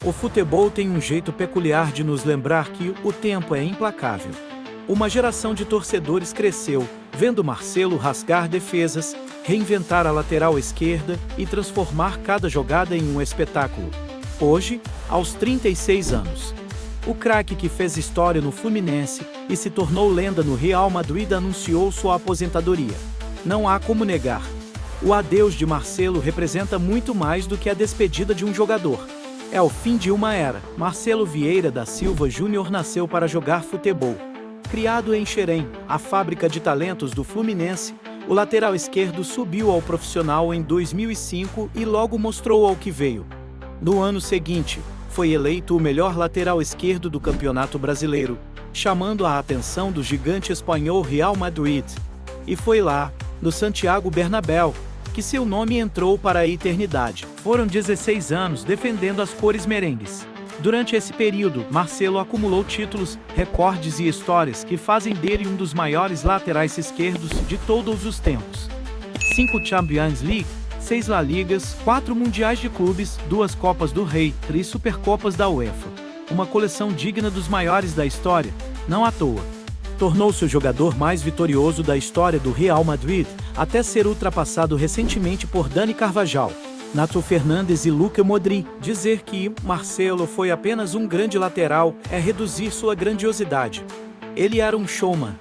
O futebol tem um jeito peculiar de nos lembrar que o tempo é implacável. Uma geração de torcedores cresceu, vendo Marcelo rasgar defesas, reinventar a lateral esquerda e transformar cada jogada em um espetáculo. Hoje, aos 36 anos, o craque que fez história no Fluminense e se tornou lenda no Real Madrid anunciou sua aposentadoria. Não há como negar. O adeus de Marcelo representa muito mais do que a despedida de um jogador. É o fim de uma era. Marcelo Vieira da Silva Júnior nasceu para jogar futebol. Criado em Xerém, a fábrica de talentos do Fluminense, o lateral esquerdo subiu ao profissional em 2005 e logo mostrou ao que veio. No ano seguinte, foi eleito o melhor lateral esquerdo do Campeonato Brasileiro, chamando a atenção do gigante espanhol Real Madrid. E foi lá, no Santiago Bernabéu, que seu nome entrou para a eternidade. Foram 16 anos defendendo as cores merengues. Durante esse período, Marcelo acumulou títulos, recordes e histórias que fazem dele um dos maiores laterais esquerdos de todos os tempos. 5 Champions League, 6 La Ligas, 4 Mundiais de Clubes, 2 Copas do Rei, 3 Supercopas da UEFA. Uma coleção digna dos maiores da história, não à toa. Tornou-se o jogador mais vitorioso da história do Real Madrid, até ser ultrapassado recentemente por Dani Carvajal, Nacho Fernandes e Luka Modric. Dizer que Marcelo foi apenas um grande lateral é reduzir sua grandiosidade. Ele era um showman.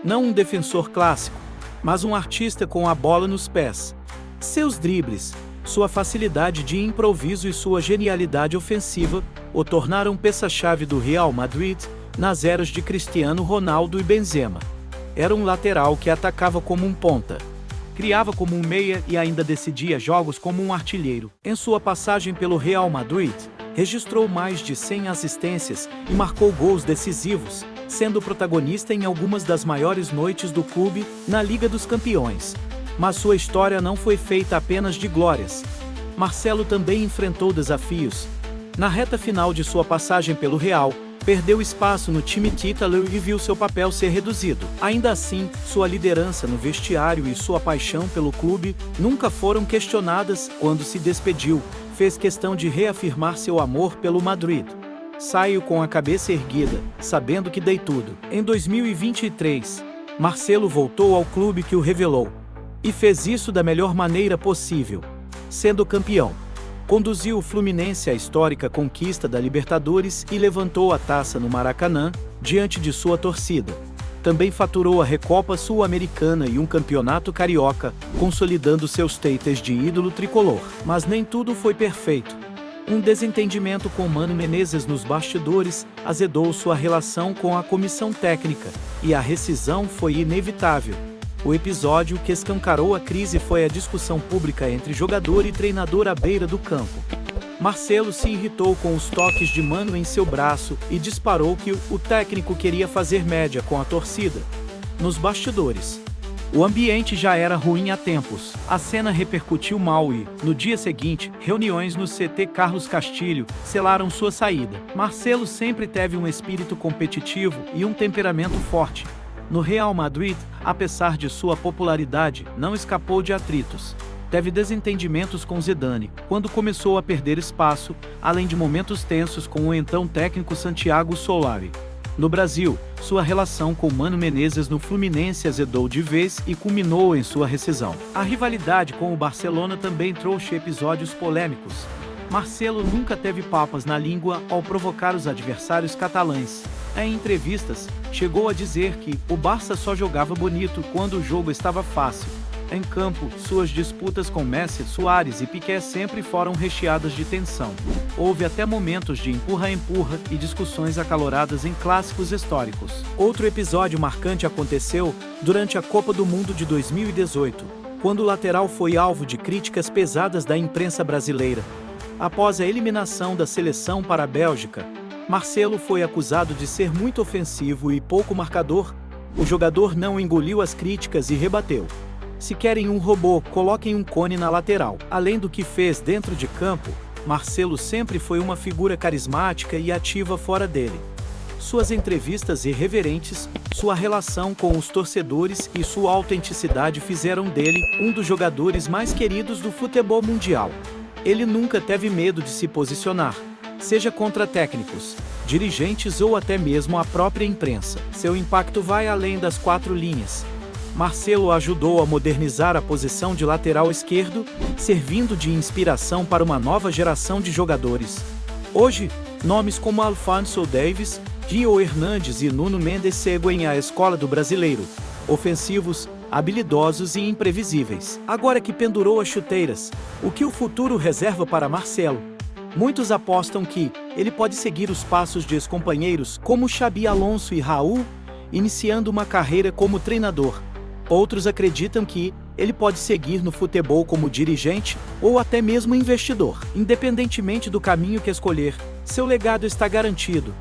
Não um defensor clássico, mas um artista com a bola nos pés. Seus dribles, sua facilidade de improviso e sua genialidade ofensiva o tornaram peça-chave do Real Madrid nas eras de Cristiano Ronaldo e Benzema. Era um lateral que atacava como um ponta, criava como um meia e ainda decidia jogos como um artilheiro. Em sua passagem pelo Real Madrid, registrou mais de 100 assistências e marcou gols decisivos, sendo protagonista em algumas das maiores noites do clube na Liga dos Campeões. Mas sua história não foi feita apenas de glórias. Marcelo também enfrentou desafios. Na reta final de sua passagem pelo Real, perdeu espaço no time titular e viu seu papel ser reduzido. Ainda assim, sua liderança no vestiário e sua paixão pelo clube nunca foram questionadas. Quando se despediu, fez questão de reafirmar seu amor pelo Madrid. Saiu com a cabeça erguida, sabendo que dei tudo. Em 2023, Marcelo voltou ao clube que o revelou. E fez isso da melhor maneira possível, sendo campeão. Conduziu o Fluminense à histórica conquista da Libertadores e levantou a taça no Maracanã, diante de sua torcida. Também faturou a Recopa Sul-Americana e um campeonato carioca, consolidando seus status de ídolo tricolor. Mas nem tudo foi perfeito. Um desentendimento com Mano Menezes nos bastidores azedou sua relação com a comissão técnica, e a rescisão foi inevitável. O episódio que escancarou a crise foi a discussão pública entre jogador e treinador à beira do campo. Marcelo se irritou com os toques de Mano em seu braço e disparou que o técnico queria fazer média com a torcida. Nos bastidores, o ambiente já era ruim há tempos. A cena repercutiu mal e, no dia seguinte, reuniões no CT Carlos Castilho selaram sua saída. Marcelo sempre teve um espírito competitivo e um temperamento forte. No Real Madrid, apesar de sua popularidade, não escapou de atritos. Teve desentendimentos com Zidane, quando começou a perder espaço, além de momentos tensos com o então técnico Santiago Solari. No Brasil, sua relação com Mano Menezes no Fluminense azedou de vez e culminou em sua rescisão. A rivalidade com o Barcelona também trouxe episódios polêmicos. Marcelo nunca teve papas na língua ao provocar os adversários catalães. Em entrevistas, chegou a dizer que o Barça só jogava bonito quando o jogo estava fácil. Em campo, suas disputas com Messi, Suárez e Piqué sempre foram recheadas de tensão. Houve até momentos de empurra-empurra e discussões acaloradas em clássicos históricos. Outro episódio marcante aconteceu durante a Copa do Mundo de 2018, quando o lateral foi alvo de críticas pesadas da imprensa brasileira. Após a eliminação da seleção para a Bélgica, Marcelo foi acusado de ser muito ofensivo e pouco marcador. O jogador não engoliu as críticas e rebateu: "Se querem um robô, coloquem um cone na lateral." Além do que fez dentro de campo, Marcelo sempre foi uma figura carismática e ativa fora dele. Suas entrevistas irreverentes, sua relação com os torcedores e sua autenticidade fizeram dele um dos jogadores mais queridos do futebol mundial. Ele nunca teve medo de se posicionar. seja contra técnicos, dirigentes ou até mesmo a própria imprensa. Seu impacto vai além das 4 linhas. Marcelo ajudou a modernizar a posição de lateral esquerdo, servindo de inspiração para uma nova geração de jogadores. Hoje, nomes como Alphonso Davies, Rio Hernandes e Nuno Mendes seguem a escola do brasileiro, ofensivos, habilidosos e imprevisíveis. Agora que pendurou as chuteiras, o que o futuro reserva para Marcelo? Muitos apostam que ele pode seguir os passos de ex-companheiros como Xabi Alonso e Raul, iniciando uma carreira como treinador. Outros acreditam que ele pode seguir no futebol como dirigente ou até mesmo investidor. Independentemente do caminho que escolher, seu legado está garantido.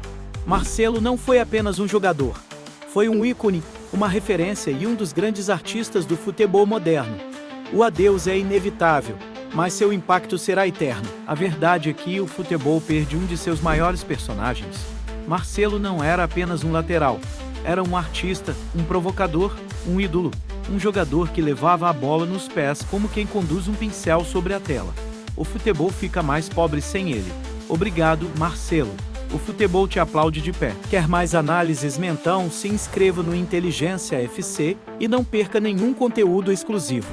Marcelo não foi apenas um jogador. Foi um ícone, uma referência e um dos grandes artistas do futebol moderno. O adeus é inevitável, mas seu impacto será eterno. A verdade é que o futebol perde um de seus maiores personagens. Marcelo não era apenas um lateral. Era um artista, um provocador, um ídolo, um jogador que levava a bola nos pés como quem conduz um pincel sobre a tela. O futebol fica mais pobre sem ele. Obrigado, Marcelo. O futebol te aplaude de pé. Quer mais análises? Então se inscreva no Inteligência FC e não perca nenhum conteúdo exclusivo.